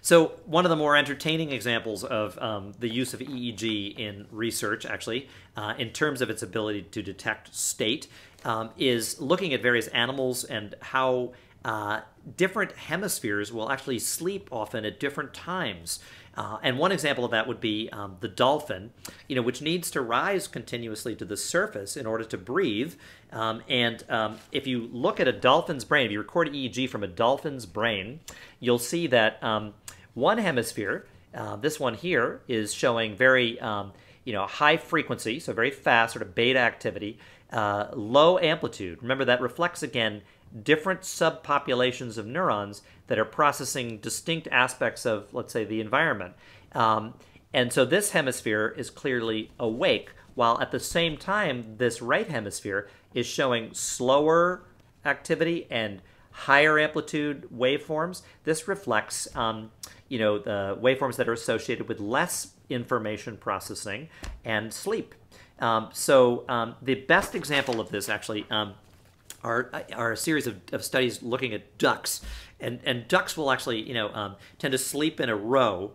So one of the more entertaining examples of the use of EEG in research, actually, in terms of its ability to detect state, is looking at various animals and how different hemispheres will actually sleep often at different times. And one example of that would be the dolphin, which needs to rise continuously to the surface in order to breathe. If you look at a dolphin's brain, if you record EEG from a dolphin's brain, you'll see that one hemisphere, this one here, is showing very high frequency, so very fast, sort of beta activity, low amplitude. Remember, that reflects, again, different subpopulations of neurons that are processing distinct aspects of, let's say, the environment. And so this hemisphere is clearly awake, while at the same time, this right hemisphere is showing slower activity and higher amplitude waveforms. This reflects, the waveforms that are associated with less information processing and sleep. The best example of this, actually, are a series of studies looking at ducks, and ducks will actually tend to sleep in a row.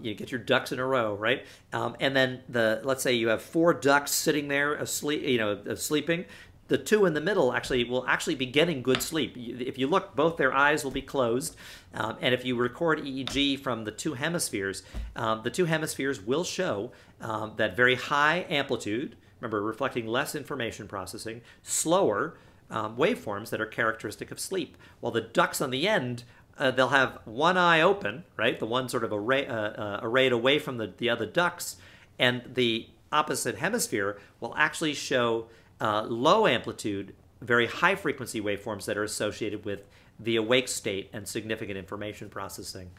You get your ducks in a row, right? And then let's say you have 4 ducks sitting there asleep, sleeping. The 2 in the middle will actually be getting good sleep. If you look, both their eyes will be closed, and if you record EEG from the 2 hemispheres, the 2 hemispheres will show that very high amplitude. Remember, reflecting less information processing, slower waveforms that are characteristic of sleep. While the ducks on the end, they'll have one eye open, right? The one sort of arrayed away from the other ducks, and the opposite hemisphere will actually show low amplitude, very high frequency waveforms that are associated with the awake state and significant information processing.